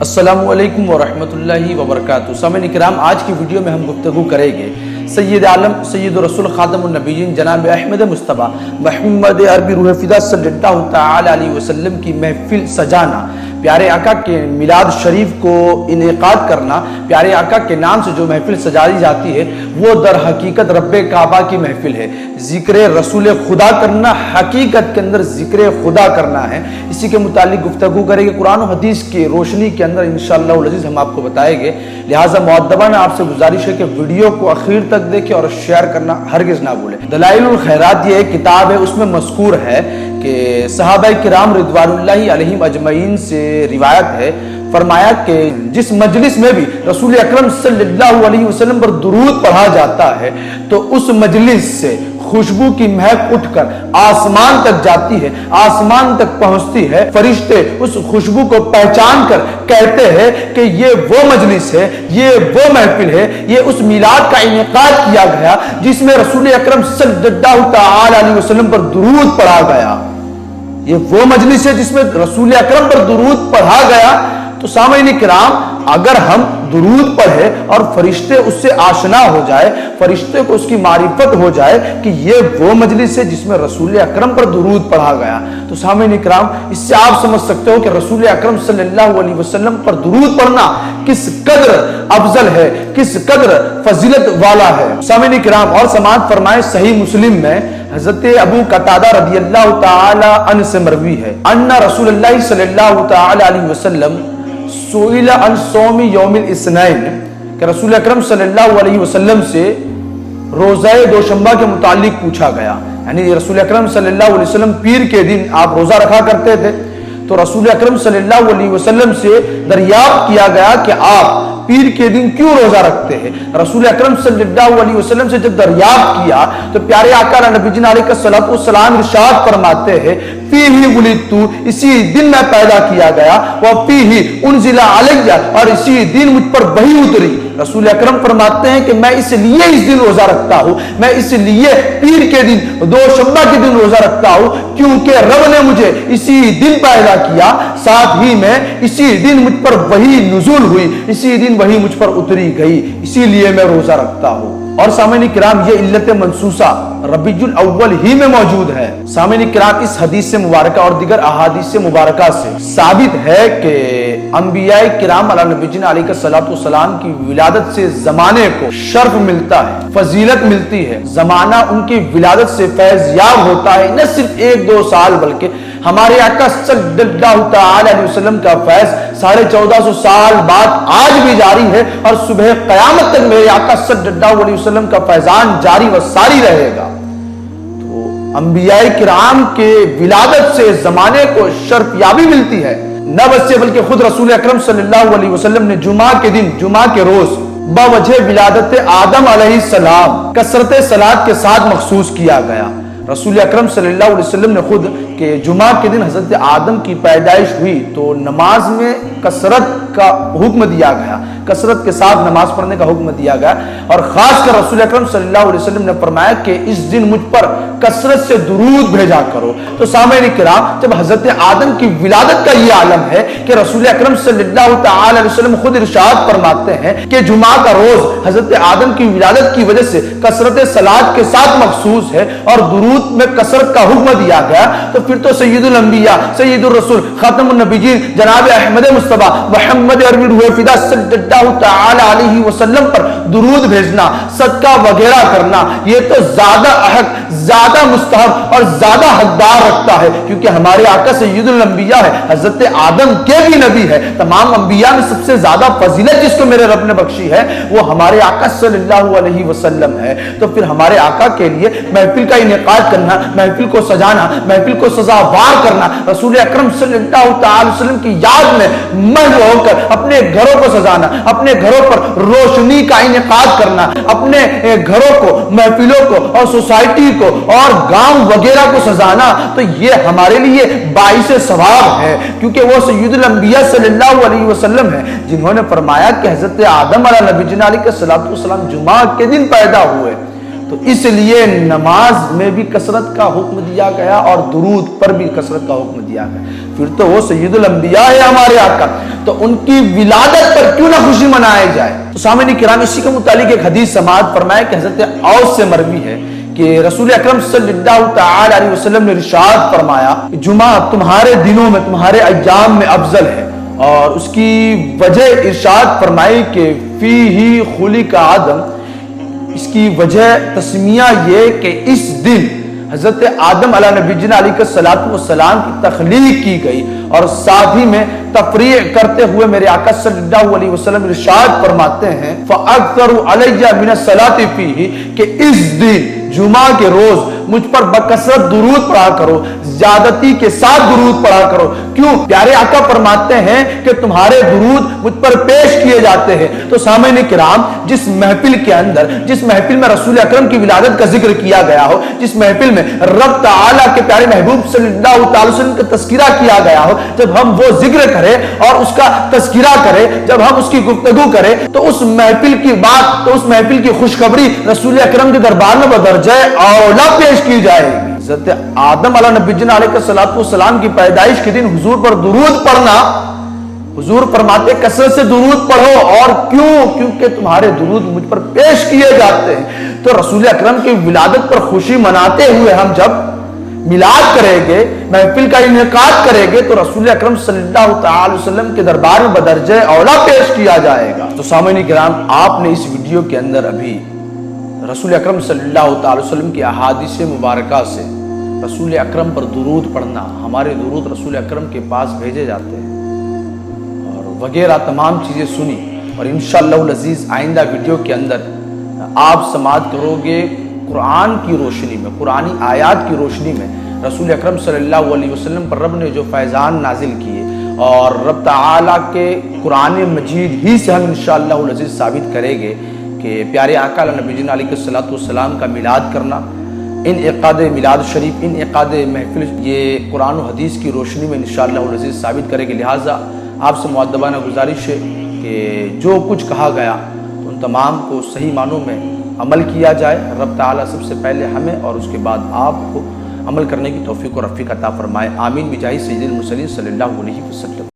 السلام علیکم ورحمۃ اللہ وبرکاتہ۔ سامعین کرام، آج کی ویڈیو میں ہم گفتگو کریں گے سید عالم سید رسول خاتم النبیین جناب احمد مصطفیٰ محمد عربی روح فدا صلی اللہ تعالی علیہ وسلم کی محفل سجانا، پیارے آقا کے میلاد شریف کو انعقاد کرنا، پیارے آقا کے نام سے جو محفل سجائی جاتی ہے وہ در حقیقت رب کعبہ کی محفل ہے۔ ذکر رسول خدا کرنا حقیقت کے اندر ذکر خدا کرنا ہے۔ اسی کے متعلق گفتگو کریں گے، قرآن و حدیث کی روشنی کے اندر انشاءاللہ العزیز ہم آپ کو بتائیں گے۔ لہٰذا مؤدبانہ آپ سے گزارش ہے کہ ویڈیو کو آخر تک دیکھیں اور شیئر کرنا ہرگز نہ بھولیں۔ دلائل الخیرات یہ ایک کتاب ہے، اس میں مذکور ہے کہ صحابہ کرام رضوان اللہ علیہم اجمعین سے روایت ہے، فرمایا کہ جس مجلس میں بھی رسول اکرم صلی اللہ علیہ وسلم پر درود پڑھا جاتا ہے تو اس مجلس سے خوشبو کی مہک اٹھ کر آسمان تک جاتی ہے، آسمان تک پہنچتی ہے۔ فرشتے اس خوشبو کو پہچان کر کہتے ہیں کہ یہ وہ مجلس ہے، یہ وہ محفل ہے، یہ اس میلاد کا انعقاد کیا گیا جس میں رسول اکرم صلی اللہ تعالی علیہ وسلم پر درود پڑھا گیا۔ یہ وہ مجلس ہے جس میں رسول اکرم پر درود پڑھا گیا۔ تو سامعین کرام، اگر ہم درود پڑھے اور فرشتے اس سے آشنا ہو جائے، فرشتے کو اس کی معرفت ہو جائے کہ یہ وہ مجلس ہے جس میں رسول اکرم پر درود پڑھا گیا، تو سامعین کرام اس سے آپ سمجھ سکتے ہو کہ رسول اکرم صلی اللہ علیہ وسلم پر درود پڑھنا کس قدر افضل ہے، کس قدر فضیلت والا ہے۔ سامعین کرام، اور سماعت فرمائے، صحیح مسلم میں حضرت ابو قتادہ رضی اللہ تعالی عنہ سے مروی ہے، ان رسول اللہ صلی اللہ تعالی علیہ وسلم سئل عن صوم یوم الاثنین، کہ رسول اکرم صلی اللہ علیہ وسلم سے روزہ دوشنبہ کے متعلق پوچھا گیا۔ یعنی رسول اکرم صلی اللہ علیہ وسلم پیر کے دن آپ روزہ رکھا کرتے تھے، تو رسول اکرم صلی اللہ علیہ وسلم سے دریافت کیا گیا کہ آپ پیر کے دن کیوں روزہ رکھتے ہیں۔ رسول اکرم صلی اللہ علیہ وسلم سے جب دریافت کیا تو پیارے آقا نبی جی علیہ الصلوۃ والسلام ارشاد فرماتے ہیں، فیہ ولدت، اسی دن میں پیدا کیا گیا، وفیہ انزل علی، اور اسی دن مجھ پر وحی اتری۔ رسول اکرم فرماتے ہیں کہ میں اس لیے اس دن روزہ رکھتا ہوں، میں اس لیے پیر کے دن دوشنبہ کے دن روزہ رکھتا ہوں کیونکہ رب نے مجھے اسی دن پیدا کیا، ساتھ ہی میں اسی دن مجھ پر وحی نزول ہوئی، اسی دن وحی مجھ پر اتری گئی، اسی لیے میں روزہ رکھتا ہوں۔ اور سامعین کرام، یہ علت منصوصہ ربیع الاول ہی میں موجود ہے۔ سامعین کرام، اس حدیث سے مبارکہ اور دیگر احادیث سے مبارکہ سے ثابت ہے کہ انبیاء کرام علیہ نبی علیہ الصلوۃ والسلام کی ولادت سے زمانے کو شرف ملتا ہے، فضیلت ملتی ہے، زمانہ ان کی ولادت سے فیض یاب ہوتا ہے، نہ صرف 1-2 سال بلکہ ہمارے آقا صلی اللہ تعالی علیہ وسلم کا فیض 1450 سال بعد آج بھی جاری ہے، اور صبح قیامت تک میرے آقا صلی اللہ علیہ وسلم کا فیضان جاری و ساری رہے گا۔ تو انبیاء کرام کے ولادت سے زمانے کو شرف یابی ملتی ہے، نہ بس بلکہ خود رسول اکرم صلی اللہ علیہ وسلم نے جمعہ کے دن، جمعہ کے روز بوجہ ولادت آدم علیہ السلام کثرت صلاۃ کے ساتھ مخصوص کیا گیا۔ رسول اکرم صلی اللہ علیہ وسلم نے خود کہ جمعہ کے دن حضرت آدم کی پیدائش ہوئی تو نماز میں کثرت کا حکم دیا گیا، کثرت کے ساتھ نماز پڑھنے کا حکم دیا گیا، اور خاص کر رسول اکرم صلی اللہ علیہ وسلم نے فرمایا کہ اس دن مجھ پر کثرت سے درود بھیجا کرو۔ تو سامعین کرام، جب حضرت آدم کی ولادت کا یہ عالم ہے کہ رسول اکرم صلی اللہ تعالی علیہ وسلم خود ارشاد فرماتے ہیں کہ جمعہ کا روز حضرت آدم کی ولادت کی وجہ سے کثرت صلاۃ کے ساتھ مخصوص ہے اور درود میں کثرت کا حکم دیا گیا، تو پھر تو سید الانبیاء، سید الرسول، خاتم النبیین جناب احمد مصطفیٰ محمد عربی روح فدا صلی اللہ تعالی علیہ وسلم پر درود بھیجنا، صدقہ وغیرہ کرنا، یہ تو زیادہ حق، زیادہ مستحب اور زیادہ حقدار رکھتا ہے، کیونکہ ہمارے آقا سید الانبیاء ہے، حضرت آدم کے بھی نبی ہے۔ تمام انبیاء میں سب سے زیادہ فضیلت جس کو میرے رب نے بخشی ہے وہ ہمارے آقا صلی اللہ علیہ وسلم ہے۔ تو پھر ہمارے آقا کے لیے محفل کا انعقاد کرنا، محفل کو سجانا، محفل کو سزاوار کرنا، رسول اکرم صلی اللہ تعالی وسلم کی یاد میں محو ہو کر اپنے گھروں کو سجانا، اپنے گھروں پر روشنی کا انعقاد کرنا، اپنے گھروں کو، محفلوں کو اور سوسائٹی کو اور گاؤں وغیرہ کو سجانا، تو یہ ہمارے لیے باعث ثواب ہے، کیونکہ وہ سید الانبیاء صلی اللہ علیہ وسلم ہے جنہوں نے فرمایا کہ حضرت آدم علیہ نبی علیہ الصلوۃ والسلام جمعہ کے دن پیدا ہوئے۔ تو اس لیے نماز میں بھی کثرت کا حکم دیا گیا اور درود پر بھی کثرت کا حکم دیا گیا۔ پھر تو وہ سید الانبیاء ہے ہمارے آقا، تو ان کی ولادت پر کیوں نہ خوشی منائی جائے۔ تو سامعین کرام، اسی کے متعلق ایک حدیث سماعت فرمائے کہ حضرت اوس سے مروی ہے کہ رسول اکرم صلی اللہ تعالی علیہ وسلم نے ارشاد فرمایا جمعہ تمہارے دنوں میں، تمہارے ایام میں افضل ہے، اور اس کی وجہ ارشاد فرمائی کہ فیہ خلق آدم، اس کی وجہ تسمیہ یہ کہ اس دن حضرت آدم علیہ نبینا علیہ السلام کی تخلیق کی گئی، اور ساتھ ہی میں تفریع کرتے ہوئے میرے آقا صلی اللہ علیہ وسلم ارشاد فرماتے ہیں فَأَكْثَرُ عَلَيَّ مِنَ الصَّلَاةِ فِيهِ کہ اس دن جمعہ کے روز مجھ پر بکثرت درود پڑھا کرو، زیادتی کے ساتھ درود پڑھا کرو۔ کیوں؟ پیارے آقا فرماتے ہیں کہ تمہارے درود مجھ پر پیش کیے جاتے ہیں۔ تو سامعین کرام، جس محفل کے اندر، جس محفل میں رسول اکرم کی ولادت کا ذکر کیا گیا ہو، جس محفل میں رب تعالیٰ کے پیارے محبوب صلی اللہ تعالی وسلم کا تذکرہ کیا گیا ہو، جب ہم وہ ذکر کریں اور اس کا تذکرہ کریں، جب ہم اس کی گفتگو کریں، تو اس محفل کی بات، تو اس محفل کی خوشخبری رسول اکرم کے دربار میں بدرجہ اولا پیش کی جائے گی۔ حضرت آدم علیہ نبینا علیہ السلام کی پیدائش کے دن حضور پر درود پڑھنا، حضور فرماتے کثرت سے درود پڑھو، اور کیوں؟ کیونکہ تمہارے درود مجھ پر پیش کیے جاتے ہیں۔ تو رسول اکرم کی ولادت پر خوشی مناتے ہوئے ہم جب میلاد کریں گے، محفل کا انعقاد کریں گے، تو رسول اکرم صلی اللہ تعالی وسلم کے دربار میں بدرجہ اولا پیش کیا جائے گا۔ تو سامعین کرام، آپ نے اس ویڈیو کے اندر ابھی رسول اکرم صلی اللہ تعالی وسلم کی احادیث مبارکہ سے رسول اکرم پر درود پڑھنا، ہمارے درود رسول اکرم کے پاس بھیجے جاتے ہیں، اور وغیرہ تمام چیزیں سنی، اور انشاءاللہ العزیز آئندہ ویڈیو کے اندر آپ سماعت کرو گے قرآن کی روشنی میں، قرآنی آیات کی روشنی میں رسول اکرم صلی اللہ علیہ وسلم پر رب نے جو فیضان نازل کیے، اور رب تعالیٰ کے قرآن مجید ہی سے ہم انشاءاللہ العزیز ثابت کریں گے کہ پیارے آقا علیہ نبینا علیہ السلام کا میلاد کرنا، انعقاد میلاد شریف، انعقاد محفل، یہ قرآن و حدیث کی روشنی میں انشاءاللہ العزیز ثابت کرے گی۔ لہٰذا آپ سے مؤدبانہ گزارش ہے کہ جو کچھ کہا گیا ان تمام کو صحیح معنوں میں عمل کیا جائے۔ رب تعالیٰ سب سے پہلے ہمیں اور اس کے بعد آپ کو عمل کرنے کی توفیق و رفیق عطا فرمائے۔ آمین بجاہ سید المرسلین صلی اللہ علیہ وسلم۔